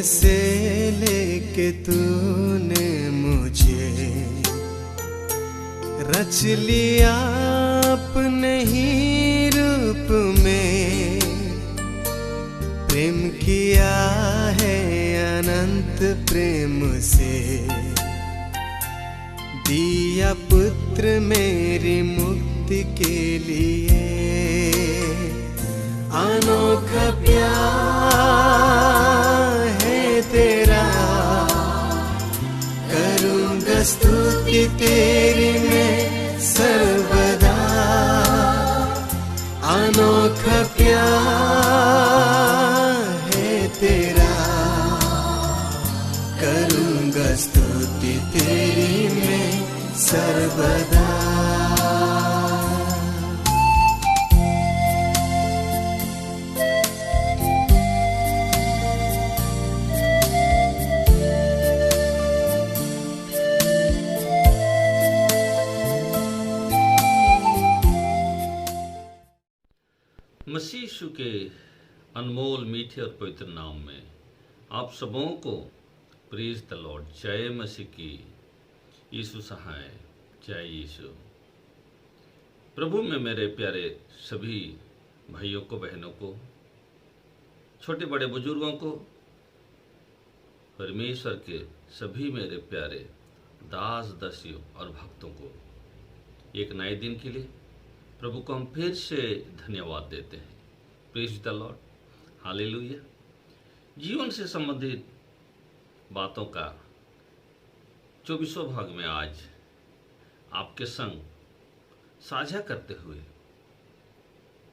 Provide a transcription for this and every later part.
से लेके तूने मुझे रच लिया अपने ही रूप में, प्रेम किया है अनंत प्रेम से, दिया पुत्र मेरी मुक्ति के लिए। अनोखा प्यार है तेरा, करूँगा स्तुति तेरी मैं सर्वदा। अनोखा प्यार है तेरा, करूँगा स्तुति तेरी मैं सर्वदा। मसीह यीशु के अनमोल मीठे और पवित्र नाम में आप सबों को प्रेज द लॉर्ड, जय मसीह की। यीशु सहाय, जय यीशु। प्रभु में मेरे प्यारे सभी भाइयों को, बहनों को, छोटे बड़े बुजुर्गों को, परमेश्वर के सभी मेरे प्यारे दास दासियों और भक्तों को एक नए दिन के लिए प्रभु को हम फिर से धन्यवाद देते हैं। Praise the Lord, hallelujah. जीवन से संबंधित बातों का 24वां भाग में आज आपके संग साझा करते हुए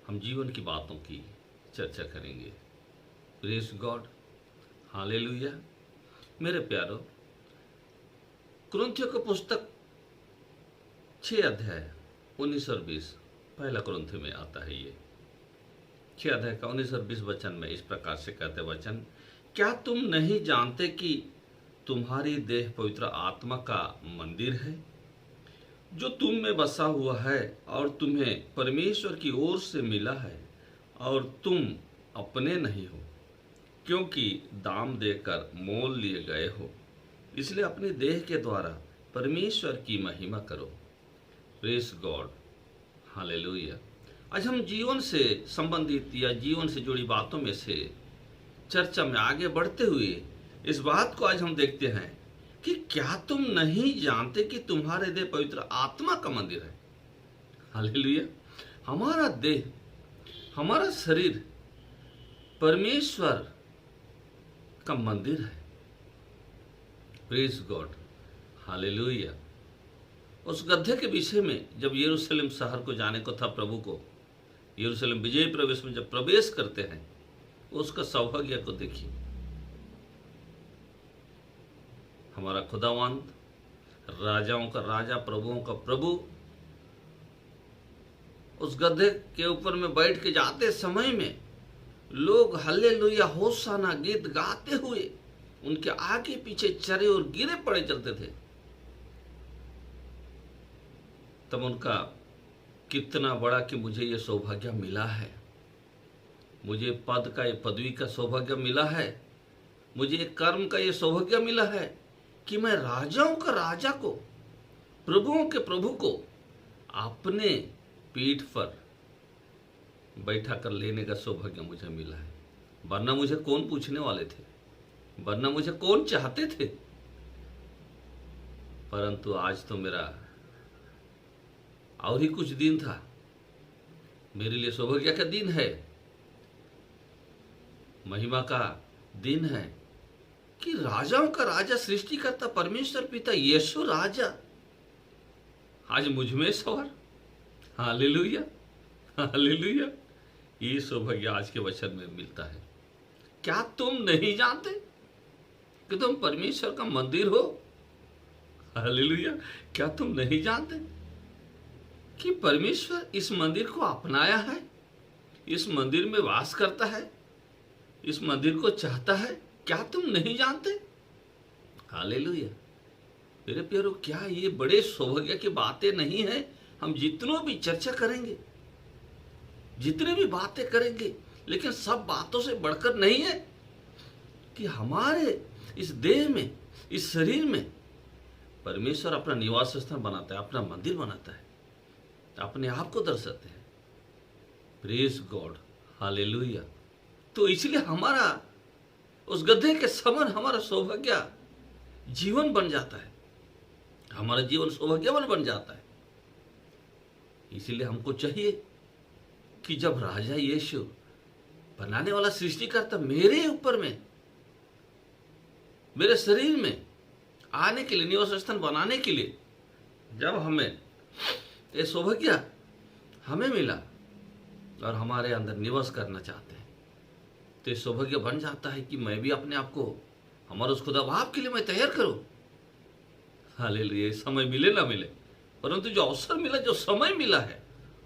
हम जीवन की बातों की चर्चा करेंगे। Praise God, hallelujah. मेरे प्यारो, कुरिन्थियों की पुस्तक 6 अध्याय 19 और 20, पहला कुरिन्थियों में आता है। ये 6 अध्याय का 19 और 20 वचन में इस प्रकार से कहते वचन, क्या तुम नहीं जानते कि तुम्हारी देह पवित्र आत्मा का मंदिर है जो तुम में बसा हुआ है और तुम्हें परमेश्वर की ओर से मिला है, और तुम अपने नहीं हो क्योंकि दाम देकर मोल लिए गए हो। इसलिए अपने देह के द्वारा परमेश्वर की महिमा करो। Praise God, hallelujah. आज हम जीवन से संबंधित या जीवन से जुड़ी बातों में से चर्चा में आगे बढ़ते हुए इस बात को आज हम देखते हैं कि क्या तुम नहीं जानते कि तुम्हारे देह पवित्र आत्मा का मंदिर है। हालेलुया। हमारा देह, हमारा शरीर परमेश्वर का मंदिर है। Praise God, hallelujah. उस गड्ढे के विषय में जब यरूशलेम शहर को जाने को था, प्रभु को यरूशलेम विजय प्रवेश में जब प्रवेश करते हैं, उसका सौभाग्य को देखिए। हमारा खुदावंत, राजाओं का राजा, प्रभुओं का प्रभु उस गड्ढे के ऊपर में बैठ के जाते समय में लोग हल्लेलुया होशाना गीत गाते हुए उनके आगे पीछे चरे और गिरे पड़े चलते थे। तब उनका कितना बड़ा कि मुझे ये सौभाग्य मिला है, मुझे पद का, ये पदवी का सौभाग्य मिला है, मुझे कर्म का ये सौभाग्य मिला है कि मैं राजाओं का राजा को, प्रभुओं के प्रभु को अपने पीठ पर बैठा कर लेने का सौभाग्य मुझे मिला है। वरना मुझे कौन पूछने वाले थे, वरना मुझे कौन चाहते थे। परंतु आज तो मेरा और ही कुछ दिन था, मेरे लिए सौभाग्य का दिन है, महिमा का दिन है कि राजाओं का राजा, सृष्टिकर्ता परमेश्वर पिता यीशु राजा आज मुझ में सवार। Hallelujah, hallelujah. ये सौभाग्य आज के वचन में मिलता है। क्या तुम नहीं जानते कि तुम परमेश्वर का मंदिर हो? हालेलुया। क्या तुम नहीं जानते कि परमेश्वर इस मंदिर को अपनाया है, इस मंदिर में वास करता है, इस मंदिर को चाहता है? क्या तुम नहीं जानते? हालेलुया। मेरे प्यारो, क्या ये बड़े सौभाग्य की बातें नहीं है? हम जितनों भी चर्चा करेंगे, जितने भी बातें करेंगे, लेकिन सब बातों से बढ़कर नहीं है कि हमारे इस देह में, इस शरीर में परमेश्वर अपना निवास स्थान बनाता है, अपना मंदिर बनाता है, अपने आप को दर्शाते हैं। Praise God, hallelujah. तो इसलिए हमारा उस गधे के समान हमारा सौभाग्य जीवन बन जाता है, हमारा जीवन सौभाग्यवान बन जाता है। इसलिए हमको चाहिए कि जब राजा यीशु बनाने वाला सृष्टिकर्ता मेरे ऊपर में, मेरे शरीर में आने के लिए, निवास स्थान बनाने के लिए, जब हमें ये सौभाग्य हमें मिला और हमारे अंदर निवास करना चाहते हैं, तो ये सौभाग्य बन जाता है कि मैं भी अपने आप को हमारे उस खुदा बाप के लिए मैं तैयार करूं। हालेलुया। समय मिले ना मिले, परंतु जो अवसर मिला, जो समय मिला है,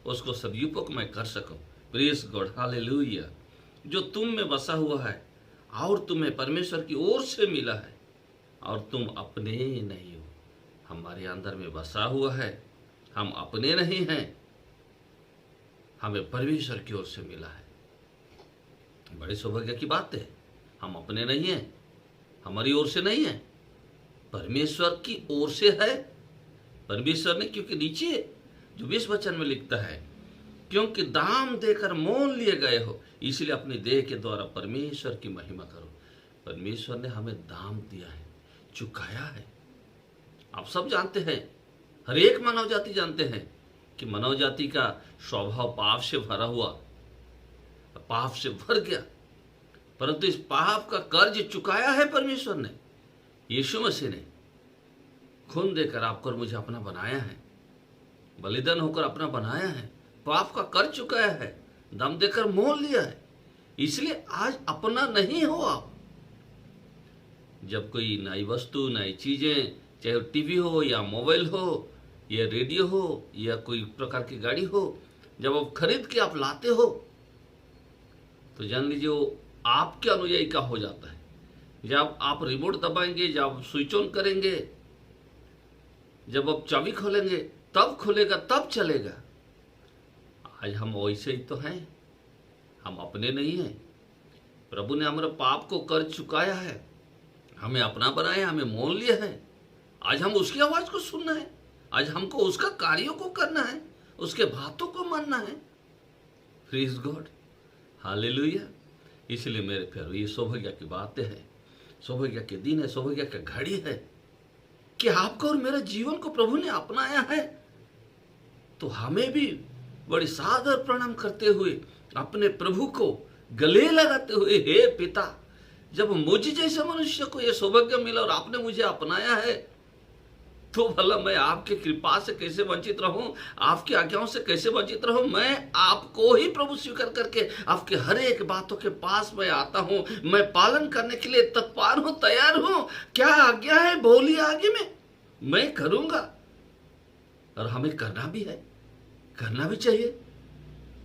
उसको सदुपयोग मैं कर सकूं। Praise God, hallelujah. जो तुम में बसा हुआ है और तुम्हें परमेश्वर की ओर से मिला है और तुम अपने नहीं हो, हमारे अंदर में बसा हुआ है, हम अपने नहीं हैं, हमें परमेश्वर की ओर से मिला है। बड़े सौभाग्य की बात है। हम अपने नहीं हैं, हमारी ओर से नहीं है, परमेश्वर की ओर से है। परमेश्वर ने, क्योंकि नीचे जो 20 वचन में लिखता है, क्योंकि दाम देकर मोल लिए गए हो, इसलिए अपनी देह के द्वारा परमेश्वर की महिमा करो। परमेश्वर ने हमें दाम दिया है, चुकाया है। आप सब जानते हैं, हर एक मानव जाति जानते हैं कि मानव जाति का स्वभाव पाप से भरा हुआ, पाप से भर गया, परंतु इस पाप का कर्ज चुकाया है परमेश्वर ने। यीशु मसीह ने खून देकर आपको और मुझे अपना बनाया है, बलिदान होकर अपना बनाया है, पाप का कर्ज चुकाया है, दम देकर मोल लिया है। इसलिए आज अपना नहीं हो आप। जब कोई नई वस्तु, नई चीजें, चाहे टीवी हो या मोबाइल हो या रेडियो हो या कोई प्रकार की गाड़ी हो, जब आप खरीद के आप लाते हो, तो जान लीजिए वो आपके अनुयायी का हो जाता है। जब आप रिमोट दबाएंगे, जब आप स्विच ऑन करेंगे, जब आप चाबी खोलेंगे, तब खुलेगा, तब चलेगा। आज हम वैसे ही तो हैं, हम अपने नहीं हैं। प्रभु ने हमारे पाप को कर्ज चुकाया है, हमें अपना बनाया, हमें मोल लिया है। आज हम उसकी आवाज को सुनना है, आज हमको उसका कार्यों को करना है, उसके बातों को मानना है। Praise God, hallelujah. इसलिए मेरे प्यारो, ये सौभाग्य की बातें हैं, सौभाग्य के दिन है, सौभाग्य का घड़ी है कि आपको और मेरे जीवन को प्रभु ने अपनाया है। तो हमें भी बड़ी सादर प्रणाम करते हुए अपने प्रभु को गले लगाते हुए, हे पिता, जब मुझे जैसे मनुष्य को यह सौभाग्य मिला और आपने मुझे अपनाया है, तो भला मैं आपकी कृपा से कैसे वंचित रहूं, आपकी आज्ञाओं से कैसे वंचित रहूं। मैं आपको ही प्रभु स्वीकार करके आपके हर एक बातों के पास मैं आता हूं, मैं पालन करने के लिए तत्पर हूं, तैयार हूं। क्या आज्ञा है, बोली आगे में मैं करूंगा, और हमें करना भी है, करना भी चाहिए,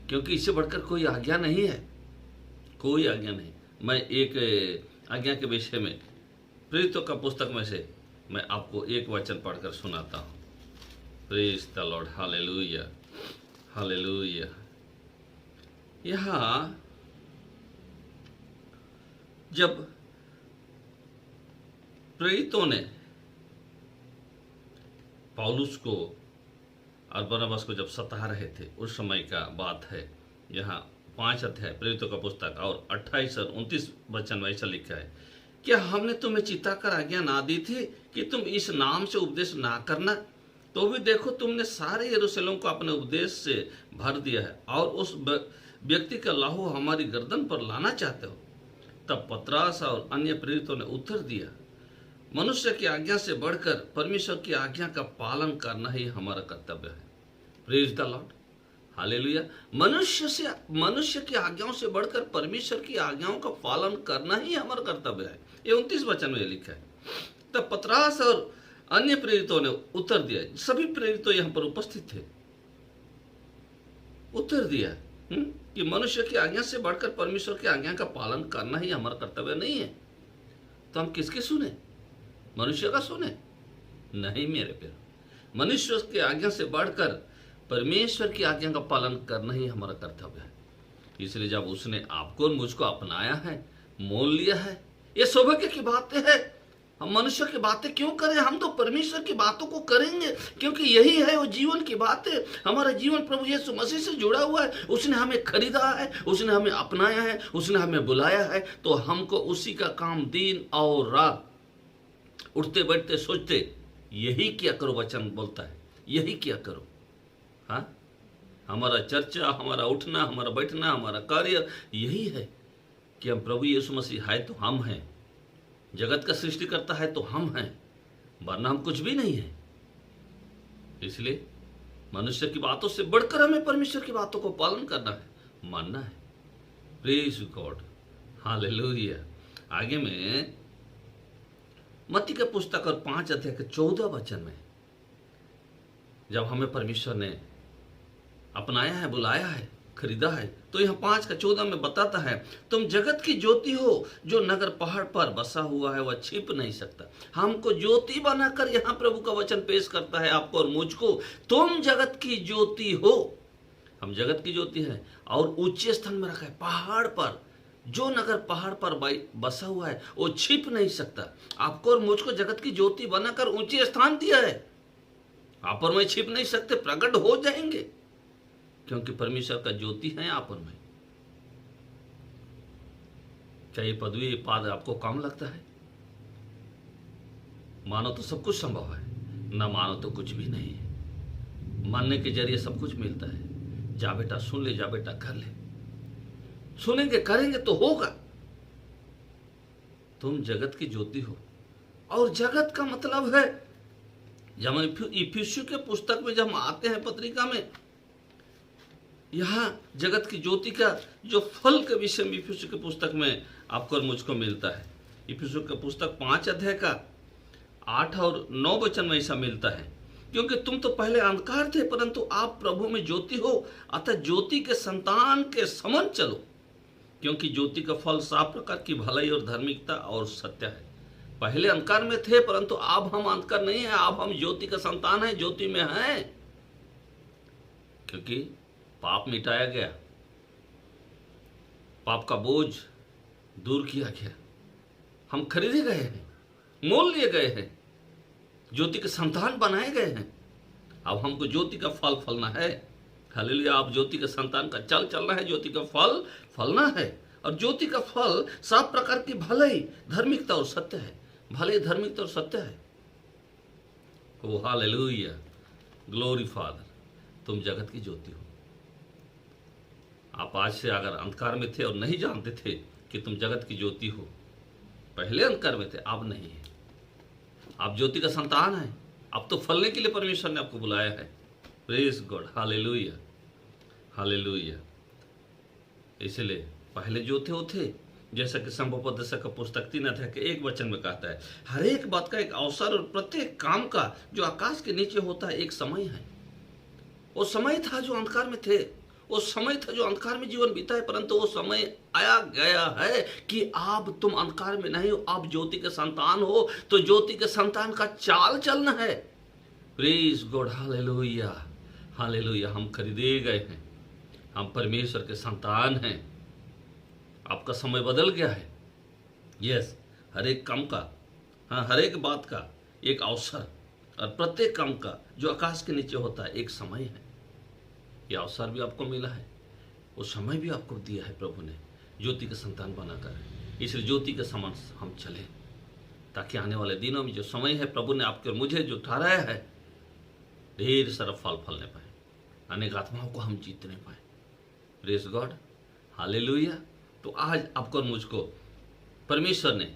क्योंकि इससे बढ़कर कोई आज्ञा नहीं है, कोई आज्ञा नहीं। मैं एक आज्ञा के विषय में प्रेरितों का पुस्तक में से मैं आपको एक वचन पढ़कर सुनाता हूँ। Praise the Lord, hallelujah, hallelujah. यहाँ जब प्रेरितों ने पौलुस को और बरनबास को जब सता रहे थे, उस समय का बात है। यहाँ 5 अध्याय प्रेरितों का पुस्तक और 28 और 29 वचन में ऐसा लिखा है, क्या हमने तुम्हें चिताकर आज्ञा ना दी थी कि तुम इस नाम से उपदेश ना करना? तो भी देखो, तुमने सारे यरूशलेम को अपने उपदेश से भर दिया है और उस व्यक्ति का लहू हमारी गर्दन पर लाना चाहते हो। तब पतरस और अन्य प्रेरितों ने उत्तर दिया, मनुष्य की आज्ञा से बढ़कर परमेश्वर की आज्ञा का पालन करना ही हमारा कर्तव्य है। Praise the Lord, hallelujah. मनुष्य की आज्ञाओं से बढ़कर परमेश्वर की आज्ञाओं का पालन करना ही हमारा कर्तव्य है। ये 29 वचन में लिखा है। तब पतरस और अन्य प्रेरितों ने उत्तर दिया, सभी प्रेरितों यहाँ पर उपस्थित थे, उत्तर दिया कि मनुष्य की आज्ञा से बढ़कर परमेश्वर की आज्ञा का पालन करना ही हमारा कर्तव्य नहीं है। तो हम किसके सुने? मनुष्य का सुने? नहीं मेरे प्यारे, मनुष्य की आज्ञा से बढ़कर परमेश्वर की आज्ञा का पालन करना ही हमारा कर्तव्य है। इसलिए जब उसने आपको और मुझको अपनाया है, मोल लिया है, ये सौभाग्य की बातें हैं। हम मनुष्य की बातें क्यों करें, हम तो परमेश्वर की बातों को करेंगे, क्योंकि यही है वो जीवन की बातें। हमारा जीवन प्रभु यीशु मसीह से जुड़ा हुआ है। उसने हमें खरीदा है, उसने हमें अपनाया है, उसने हमें बुलाया है। तो हमको उसी का काम दिन और रात, उठते बैठते सोचते यही किया करो। वचन बोलता है यही किया करो। हाँ, हमारा चर्चा, हमारा उठना, हमारा बैठना, हमारा कार्य यही है कि हम प्रभु यीशु मसीह है तो हम हैं, जगत का सृष्टि करता है तो हम हैं, वरना हम कुछ भी नहीं है। इसलिए मनुष्य की बातों से बढ़कर हमें परमेश्वर की बातों को पालन करना है, मानना है। Praise God, hallelujah. आगे में मत्ती के पुस्तक और 5 अध्याय के 14 वचन में जब हमें परमेश्वर ने अपनाया है, बुलाया है, खरीदा है, तो यह 5 का 14 में बताता है, तुम जगत की ज्योति हो, जो नगर पहाड़ पर बसा हुआ है वह छिप नहीं सकता। हमको ज्योति बनाकर यहाँ प्रभु का वचन पेश करता है आपको और मुझको। तुम जगत की ज्योति हो, हम जगत की ज्योति है और ऊंचे स्थान में रखा है, पहाड़ पर। जो नगर पहाड़ पर बसा हुआ है वो छिप नहीं सकता। आपको और मुझको जगत की ज्योति बनाकर ऊंचे स्थान दिया है। आप और मैं छिप नहीं सकते, प्रकट हो जाएंगे, क्योंकि परमेश्वर का ज्योति है आप और मैं। क्या ये पदवी, ये पद आपको कम लगता है? मानो तो सब कुछ संभव है, ना मानो तो कुछ भी नहीं है। मानने के जरिए सब कुछ मिलता है। जा बेटा सुन ले, जा बेटा कर ले। सुनेंगे, करेंगे तो होगा। तुम जगत की ज्योति हो। और जगत का मतलब है, जब हम इफिसियों के पुस्तक में जब हम आते हैं पत्रिका में, यहाँ जगत की ज्योति का जो फल के विषय में इफिसियों के पुस्तक में आपको और मुझको मिलता है। इफिसियों के पुस्तक 5 अध्याय का 8 और 9 वचन में ऐसा मिलता है, क्योंकि तुम तो पहले अंधकार थे परंतु आप प्रभु में ज्योति हो, अतः ज्योति के संतान के समान चलो। क्योंकि ज्योति का फल 7 प्रकार की भलाई और धार्मिकता और सत्य है। पहले अंधकार में थे परंतु अब हम अंधकार नहीं है, अब हम ज्योति का संतान है, ज्योति में हैं। क्योंकि पाप मिटाया गया, पाप का बोझ दूर किया गया, हम खरीदे गए हैं, मोल लिए गए हैं, ज्योति के संतान बनाए गए हैं। अब हमको ज्योति का फल फलना है। हालेलुया। आप ज्योति के संतान का चल चलना है, ज्योति का फल फलना है। और ज्योति का फल 7 प्रकार की भलाई, धार्मिकता और सत्य है। भले, धार्मिकता और सत्य है। ओ हालेलुया, ग्लोरी फादर। तुम जगत की ज्योति हो। आप आज से अगर अंधकार में थे और नहीं जानते थे कि तुम जगत की ज्योति हो, पहले अंधकार में थे, अब नहीं है। आप ज्योति का संतान है। अब तो फलने के लिए परमेश्वर ने आपको बुलाया है। Praise God, hallelujah, hallelujah. इसलिए पहले जो थे वो थे, जैसा कि संभवोपदेशक का पुस्तक 3 अध्याय के 1 वचन में कहता है, हर एक बात का एक अवसर और प्रत्येक काम का जो आकाश के नीचे होता है एक समय है। वो समय था जो अंधकार में थे, वो समय था जो अंधकार में जीवन बीता है, परंतु वो समय आया गया है कि अब तुम अंधकार में नहीं हो, आप ज्योति के संतान हो। तो ज्योति के संतान का चाल चलना है। Praise God, hallelujah, hallelujah. हम खरीदे गए हैं, हम परमेश्वर के संतान हैं। आपका समय बदल गया है। यस, हर एक काम का, हाँ, हर एक बात का एक अवसर और प्रत्येक काम का जो आकाश के नीचे होता है एक समय है। ये अवसर भी आपको मिला है, वो समय भी आपको दिया है प्रभु ने, ज्योति के संतान बनाकर। इसलिए ज्योति के समान हम चलें, ताकि आने वाले दिनों में जो समय है प्रभु ने आपके और मुझे जो ठहराया है, ढेर सारा फल फलने पाए, अनेक आत्माओं को हम जीतने पाए। Praise God, hallelujah. तो आज आपको और मुझको परमेश्वर ने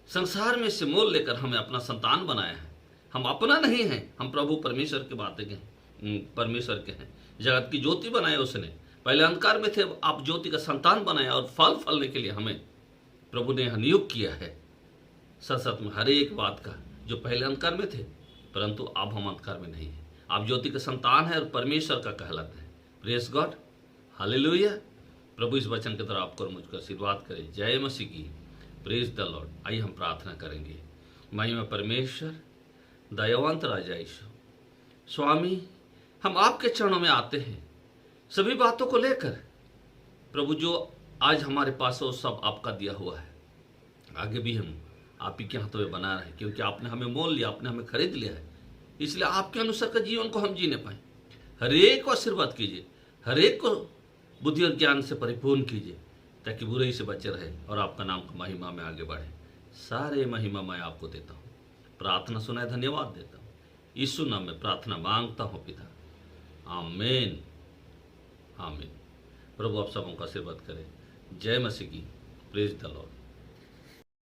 संसार में से मोल लेकर हमें अपना संतान बनाया है। हम अपना नहीं हैं, हम प्रभु परमेश्वर के बातें के, परमेश्वर के हैं। जगत की ज्योति बनाए उसने, पहले अंधकार में थे, आप ज्योति का संतान बनाया और फल फलने के लिए हमें प्रभु ने नियुक्त किया है। सच में हर एक बात का, जो पहले अंधकार में थे परंतु अब हम अंधकार में नहीं है, आप ज्योति का संतान है और परमेश्वर का कहलाते हैं। Praise God, hallelujah. प्रभु इस वचन के द्वारा आपको और मुझको आशीर्वाद करे। जय मसीह की। Praise the Lord. आइए हम प्रार्थना करेंगे। महिमा परमेश्वर, दयावंत राजा यीशु, स्वामी, हम आपके चरणों में आते हैं सभी बातों को लेकर। प्रभु, जो आज हमारे पास हो सब आपका दिया हुआ है। आगे भी हम आप ही के हाथों में बना रहे, क्योंकि आपने हमें मोल लिया, आपने हमें खरीद लिया है। इसलिए आपके अनुसार का जीवन को हम जीने पाए। हरेक को आशीर्वाद कीजिए, हरेक को बुद्धि और ज्ञान से परिपूर्ण कीजिए, ताकि बुराई से बचे रहे और आपका नाम को महिमा में आगे बढ़े। सारे महिमा मैं आपको देता हूँ, प्रार्थना सुनाए धन्यवाद देता हूँ। यीशु नाम में प्रार्थना मांगता हूँ पिता, आमीन आमीन। प्रभु आप सबों का आशीर्वाद करे। जय मसीह की। Praise the Lord.